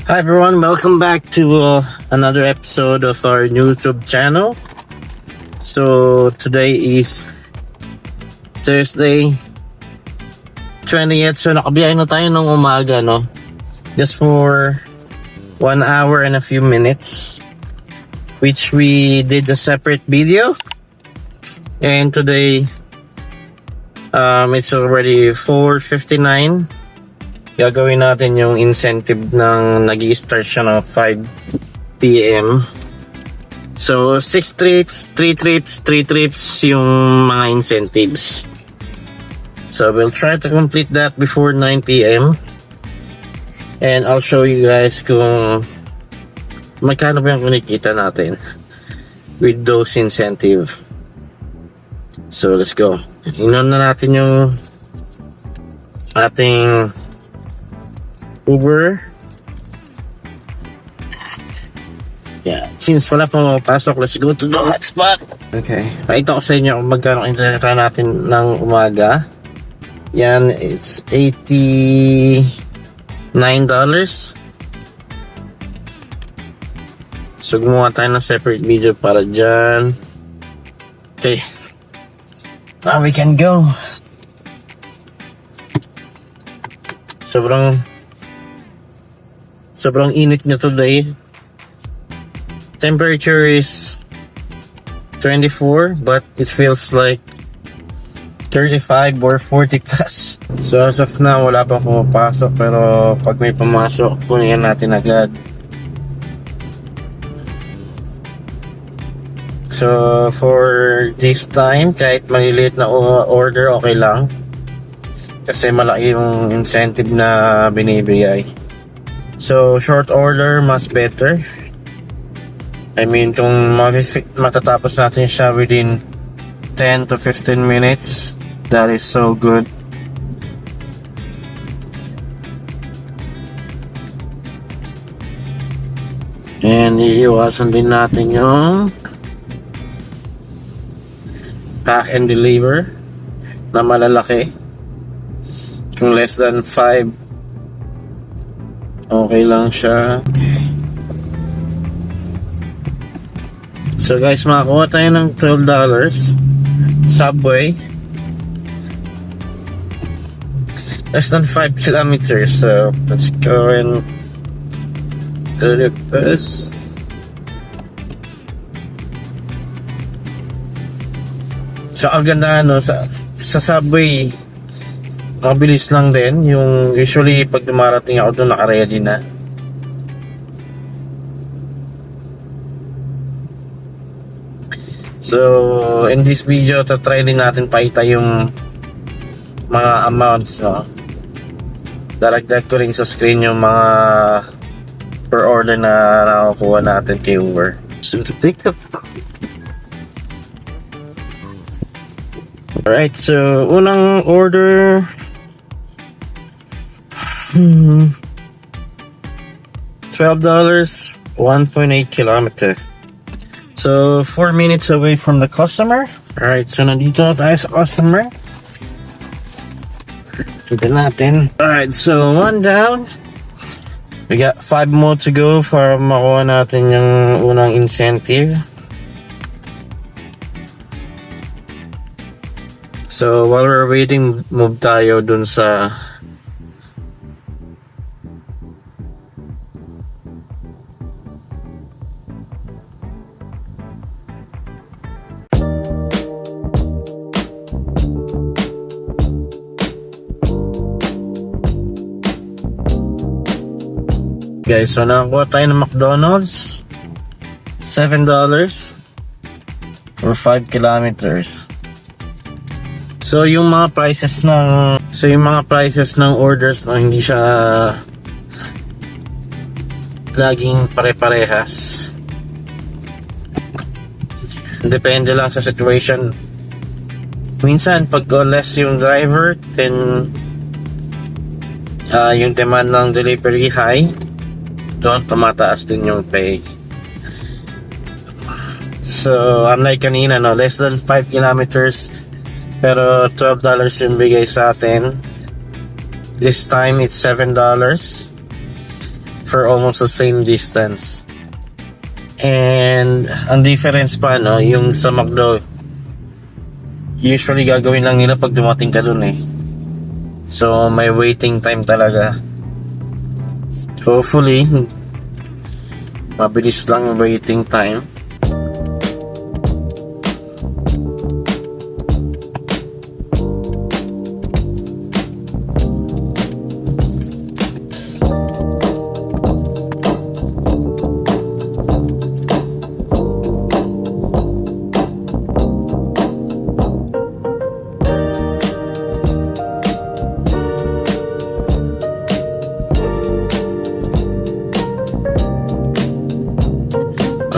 Hi everyone, welcome back to another episode of our YouTube channel. So today is Thursday 20th. So nakabiyahe na tayo ng umaga, no? Just for 1 hour and a few minutes, which we did a separate video. And today it's already 4:59. Gagawin natin yung incentive ng nag-i-start siya ng 5 PM. So 6 trips, 3 trips, 3 trips yung mga incentives. So we'll try to complete that before 9 PM. And I'll show you guys kung magkano ba yung kinikita natin with those incentive. So let's go. Inon na natin yung ating Uber. Yeah, since wala pa mapasok, let's go to the hotspot. Okay, pakita ko sa inyo kung magkano kinita natin ng umaga. Yan, it's $89. So gumawa tayo ng separate video para dyan. Okay, now we can go. Sobrang init niya today. Temperature is 24, but it feels like 35 or 40 plus. So as of now, wala pang pumapasok, pero pag may pumasok, kunin natin agad. So for this time, kahit maliliit na order, okay lang. Kasi malaki yung incentive na binibigay. So short order, mas better. I mean, kung matatapos natin siya within 10 to 15 minutes, that is so good. And iiwasan din natin yung pack and deliver na malalaki. Kung less than 5, okay lang siya. Okay. So guys, makakuha tayo ng $12 Subway. Less than 5 kilometers. So let's go and do the first. So ang ganda, no, sa Subway, mabilis lang din. Yung usually pag dumarating ako doon, naka-ready na. So in this video, try din natin paita yung mga amounts, no? Daragdag ko rin sa screen yung mga per order na nakukuha natin kay Uber. So to pick up. Alright, so unang order, $12, 1.8 kilometer. So 4 minutes away from the customer. Alright, so nandito na tayo sa customer. Tignan natin. Alright, so 1 down. We got 5 more to go para makuha natin yung unang incentive. So while we're waiting, move tayo dun sa guys, so nakakuha tayo ng McDonald's, $7 for 5 kilometers. So yung mga prices ng orders, no, hindi siya laging pare-parehas. Depende lang sa situation. Minsan pag less yung driver, then yung demand ng delivery high, doon tumataas din yung pay. So unlike kanina, no, less than 5 kilometers pero $12 yung bigay sa atin. This time it's $7. for almost the same distance. And ang difference pa, no, yung sa McDo, usually gagawin lang nila pag dumating ka dun eh. So may waiting time talaga. Hopefully mabilis lang yung waiting time.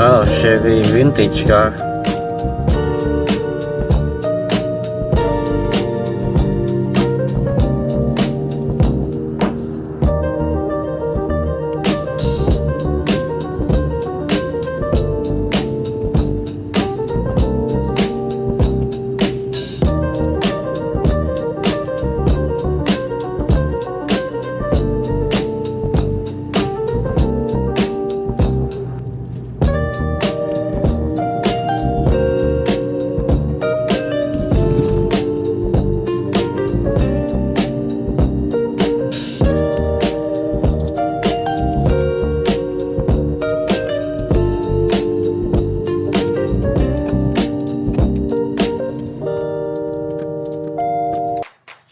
Oh, Chevy vintage car.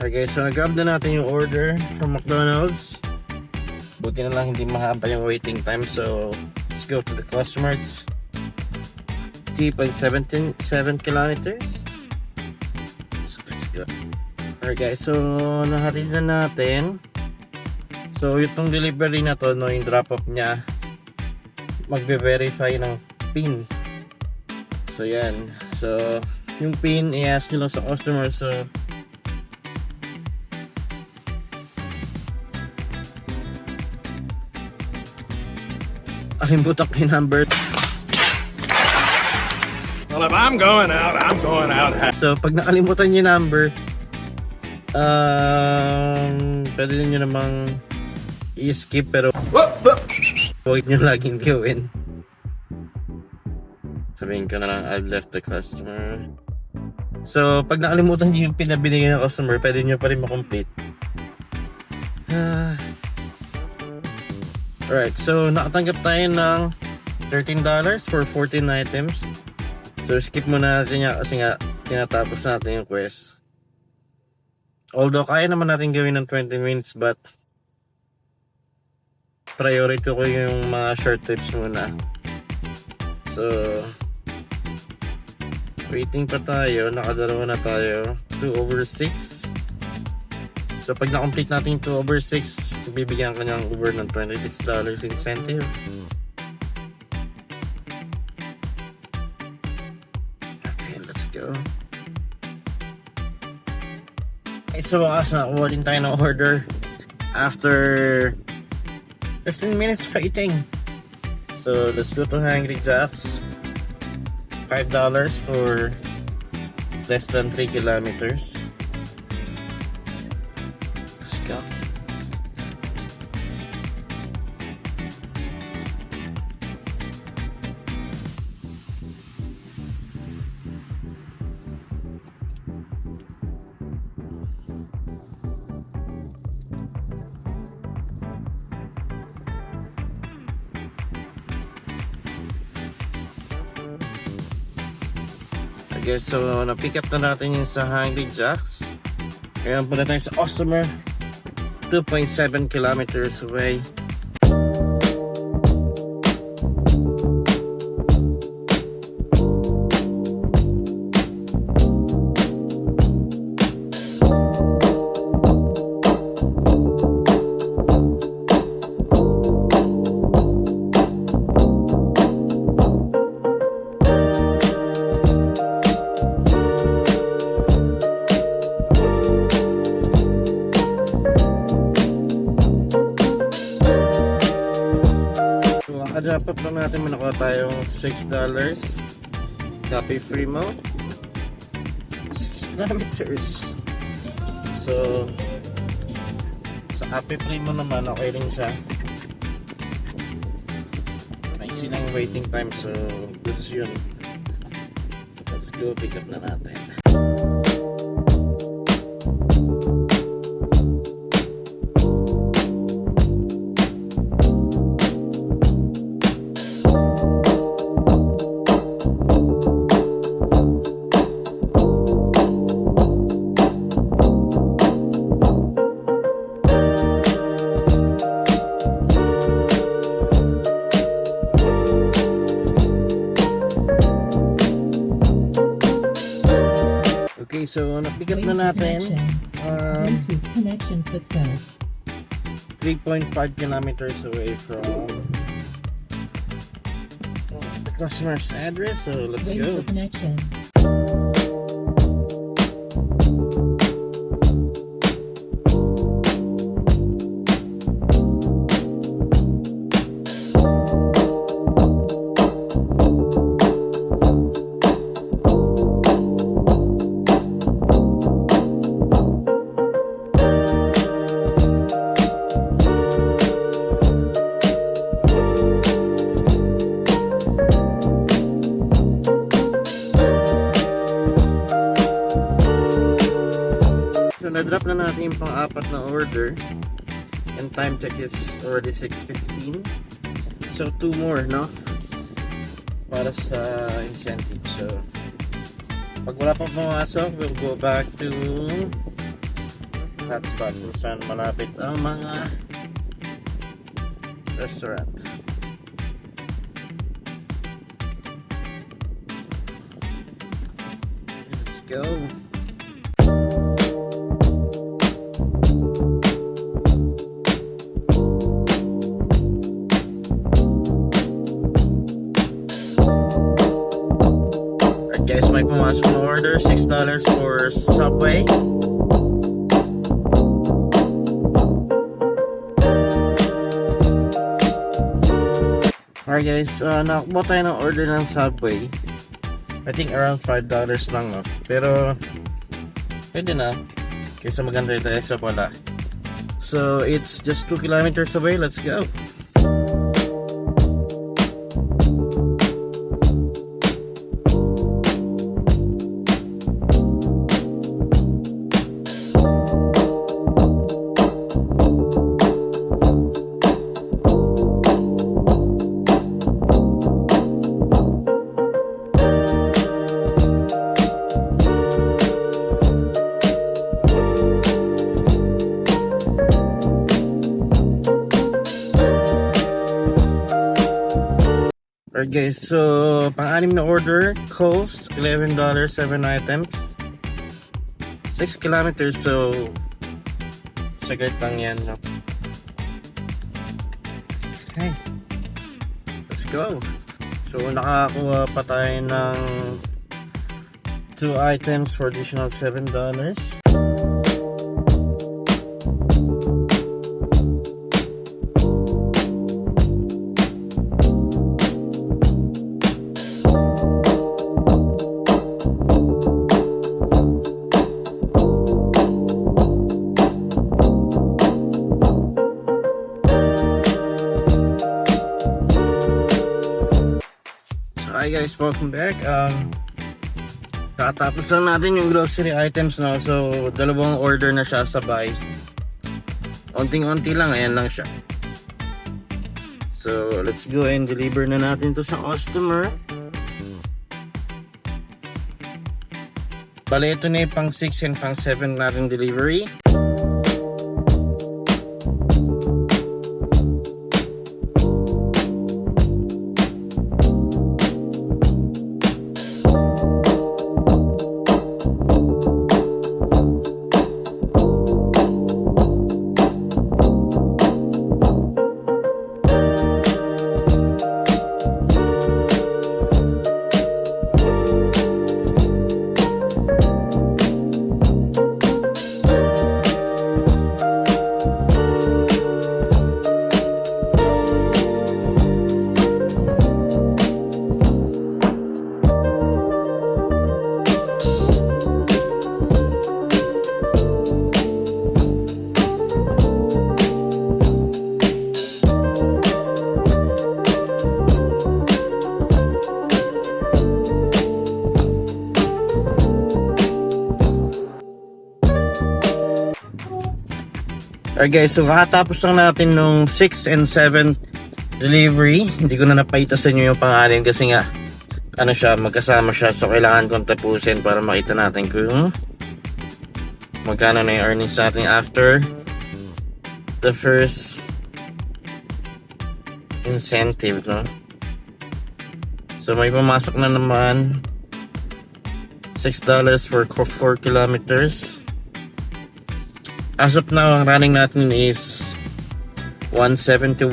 Okay, so nag-grab na natin yung order from McDonald's. Buti na lang hindi mahaba yung waiting time. So, let's go to the customers. 3.7 kilometers. So, let's go. Alright guys, so nahatid na natin. So, itong delivery na to, no, yung drop-off niya, magbe-verify ng PIN. So, yan. So, yung PIN, i-ask nyo lang sa customer. So, alimbutak yung number. Well, if I'm going out, I'm going out. So, pag nakalimutan yung number, pwede nyo namang i-skip, pero huwag nyo laging gawin. Sabihin ko na lang, I've left the customer. So, pag nakalimutan nyo yung pinabinigay ng customer, pwede nyo pa rin makomplete. Alright, so nakatanggap tayo ng $13 for 14 items. So skip muna natin yan kasi nga tinatapos natin yung quest. Although kaya naman natin gawin ng 20 minutes, but priority ko yung mga short trips muna. So waiting pa tayo, nakadalawa na tayo. 2/6. So pag na-complete natin yung 2/6, bibigyan ka ng Uber ng $26 incentive. Okay, let's go. Okay, so nakakuha din tayo ng order after 15 minutes waiting. So let's go to Hungry Jack's. $5 for less than 3 kilometers. Let's go. Okay, so na-pick up na natin yung sa Hungry Jack's. Kaya punta tayo sa customer. 2.7 kilometers away. Drop up lang natin, manakuha tayong $6 copy free mo 6 kilometers. So sa copy free mo naman okay rin siya. easy lang yung waiting time, so goods yun. Let's go, pick up na natin. Okay, so napigat na natin. Bluetooth connection success. 3.5 kilometers away from the customer's address, so let's Waiting go. for connection. So na-drop na natin yung pang-apat na order, and time check is already 6:15. So 2 more, no? Para sa incentive. So pag wala pang pumasok, we'll go back to hotspot kung saan malapit ang mga restaurant. Let's go. Alright guys, may pumasok na order, $6 for Subway. Alright guys, nakakuha tayo ng order ng Subway. I think around $5 lang, no? Pero pwede na kaysa maganda tayo sa pala. So it's just 2 kilometers away. Let's go. Alright guys, so pang-anim na order, cost $11, 7 items, 6 kilometers, so sagad lang yan, no? Okay, let's go. So nakakuha pa tayo ng 2 items for additional $7. Hi guys, welcome back. Katapos lang natin yung grocery items na, so dalawang order na siya sabay. Unting-unti lang, ayan lang siya. So let's go and deliver na natin to sa customer. Bale, ito na yung pang 6 and pang 7 natin delivery. Alright guys, so kakatapos lang natin nung 6 and 7 delivery. Hindi ko na napaita sa inyo yung pangalan kasi nga ano siya, magkasama siya. So kailangan kong tapusin para makita natin kung magkano na yung earnings natin after the first incentive, no? So may pumasok na naman $6 for 4 kilometers. As of now, ang running natin is 171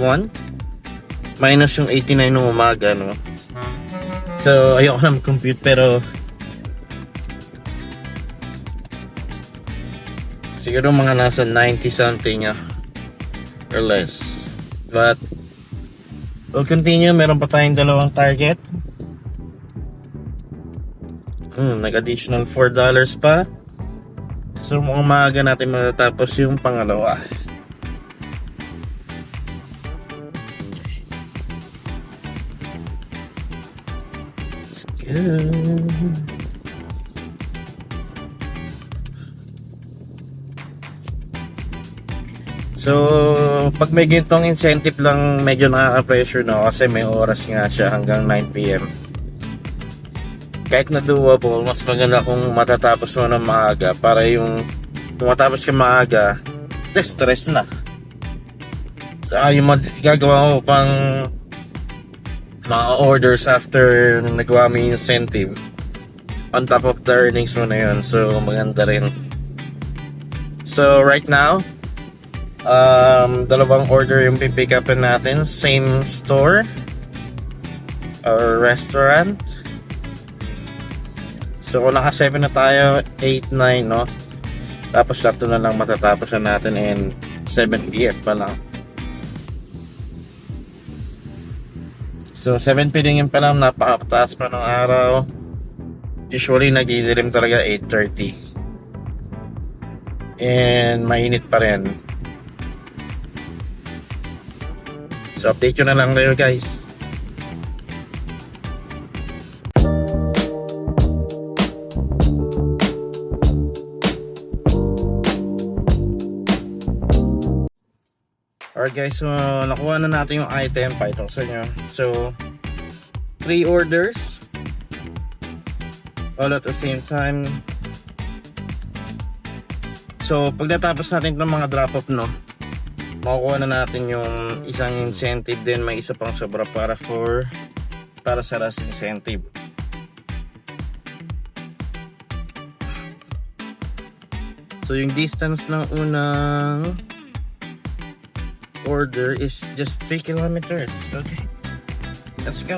minus yung 89 ng umaga, no? So ayoko na mag-compute pero siguro mga nasa 90 something or less. But we'll continue. Meron pa tayong dalawang target. Nag-additional $4 pa. So mukhang maaga natin matatapos yung pangalawa. Let's go. So, pag may gintong incentive lang, medyo nakaka-pressure, no? Kasi may oras nga siya hanggang 9 PM. Kahit na doable, mas maganda kung matatapos mo ng maaga para yung kung matapos ka maaga, stress na. Yung gagawa mo pang mga orders after nagawa mo yung incentive on top of the earnings mo na yun. So, maganda rin. So, right now, dalawang order yung pipick upin natin, same store or restaurant. So kung naka 7 na tayo, 8, 9, no? Tapos sakto na lang matatapos na natin in 7 PM pa lang. So 7 PM pa lang, napakataas pa ng araw. Usually nagdidilim talaga 8:30 and mainit pa rin. So update ko na lang kayo guys. Alright guys, so nakuha na natin yung item. Pakita ko sa inyo. So 3 orders all at the same time. So pag natapos natin itong mga drop off, no, makukuha na natin yung isang incentive, din may isa pang sobra para sa last incentive. So yung distance ng unang order is just 3 kilometers. Okay, let's go.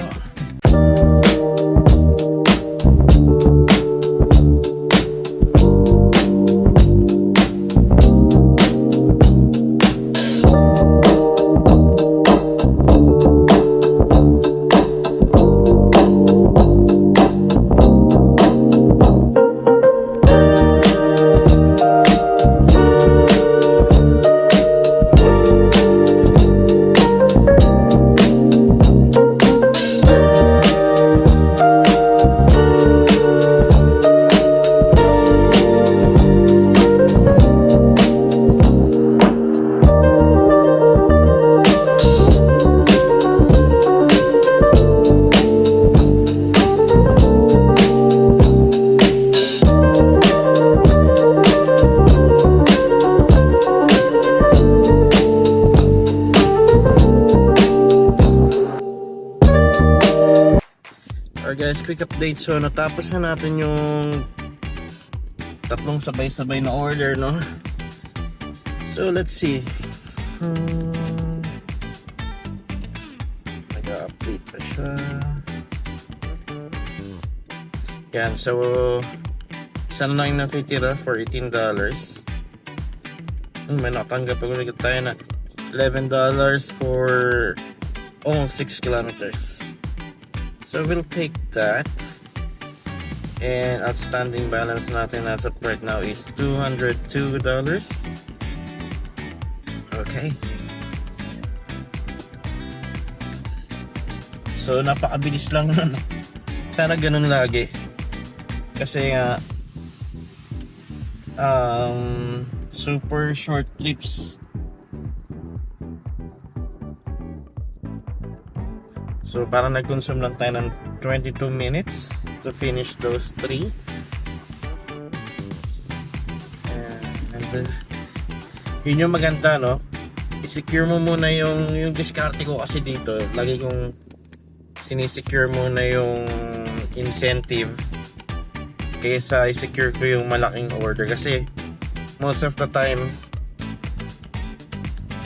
Guys, quick update. So natapos na natin yung tatlong sabay-sabay na order, no? So let's see. Nag-update pa siya. Yan, so isa na lang yung natitira for $18. May natanggap ako ulit tayo na $11 for almost 6 kilometers. So we'll take that. And outstanding balance natin as of right now is $202. Okay. So napakabilis lang nun. Sana ganun lagi. Kasi nga super short trips So parang nag-consume lang tayo ng 22 minutes to finish those 3. And then, yun yung maganda, no? I-secure mo muna yung diskarte ko kasi dito. Lagi kong sinisecure muna yung incentive kaysa i-secure ko yung malaking order. Kasi most of the time,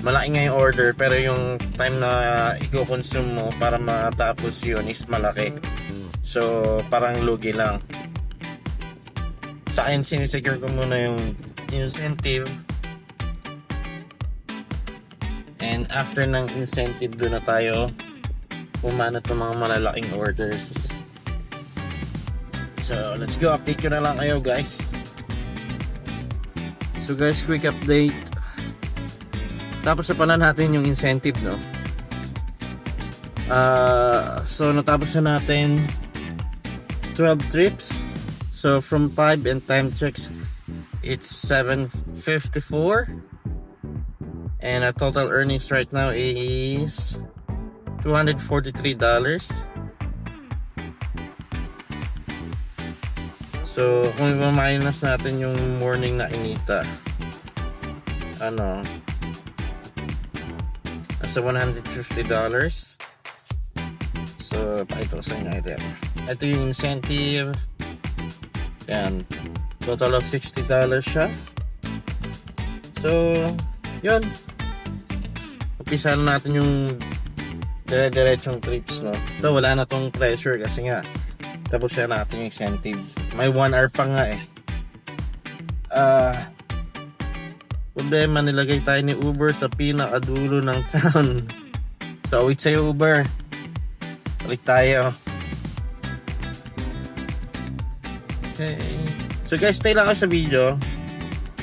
malaki nga yung order pero yung time na i-consume mo para matapos yun is malaki. So, parang lugi lang. Sa akin, sinisecure ko muna yung incentive. And after ng incentive, doon na tayo pumanat ng mga malalaking orders. So, let's go. Update ko na lang kayo, guys. So, guys, quick update. Tapos na pala natin yung incentive, no? So, natapos na natin 12 trips. So, from 5 and time checks, it's 7:54. And our total earnings right now is $243. So, kung i-minus natin yung morning na inita, nasa $150. So, pakita ko sa inyo ito. Ito yung incentive. Yan. Total of $60 siya. So, yun. Umpisahan natin yung dire-diretsong trips, no? So, wala na tong pressure kasi nga tapos na natin yung incentive. May 1 hour pa nga eh. Problema, nilagay tayo ni Uber sa pinakadulo ng town. So, wait sa'yo, Uber. Balik tayo. Okay. So, guys, stay lang kayo sa video.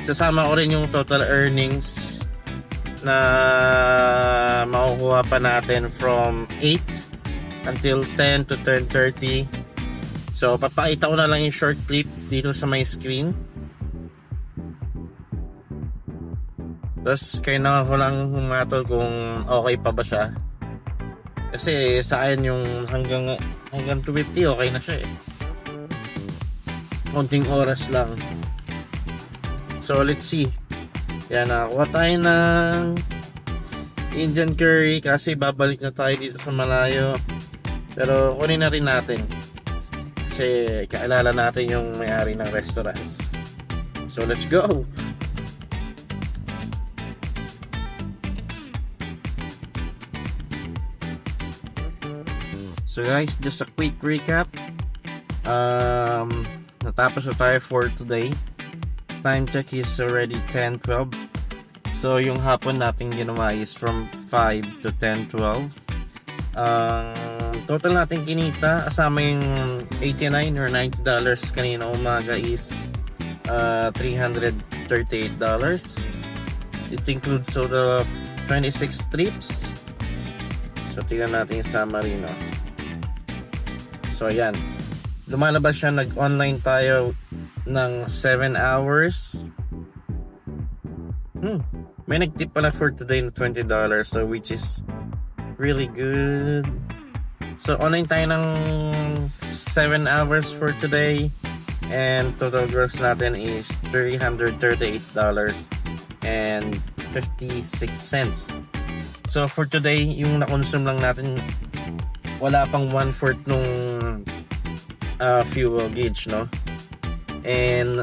Sasama ko rin yung total earnings na makukuha pa natin from 8 until 10 to 10:30. So, papakita ko na lang yung short clip dito sa my screen. Tapos, kayo na ko lang humatol kung okay pa ba siya. Kasi sa akin yung hanggang 250 okay na siya eh. Konting oras lang. So, let's see. Yan, nakakuha tayo ng Indian curry kasi babalik na tayo dito sa malayo. Pero kunin na rin natin kasi kaalala natin yung may-ari ng restaurant. So, let's go! So guys, just a quick recap. Natapos na tayo for today. Time check is already 10:12. So yung hapon natin ginawa is from 5 to 10:12. Total natin kinita kasama yung $89 or $90 kanina umaga is $338. It includes total of 26 trips. So tingnan natin yung summary, no? So ayan, lumalabas siya, nag-online tayo ng 7 hours. May nag-tip pala for today na $20, so which is really good. So online tayo ng 7 hours for today, and total gross natin is $338.56. So for today, yung na-consume lang natin, wala pang 1/4 nung fuel gauge, no? And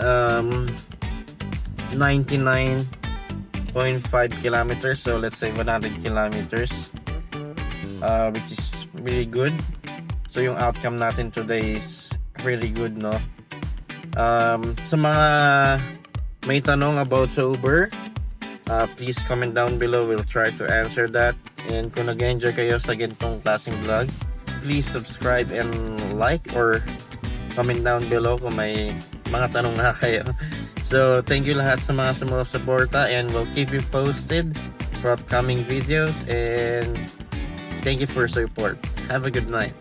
99.5 kilometers, so let's say 100 kilometers, which is really good. So yung outcome natin today is really good, no? Sa mga may tanong about sa Uber, please comment down below. We'll try to answer that. And kung nag-enjoy kayo sa ganitong klaseng vlog, please subscribe and like or comment down below kung may mga tanong na kayo. So, thank you lahat sa mga sumusuporta, and we'll keep you posted for upcoming videos, and thank you for support. Have a good night.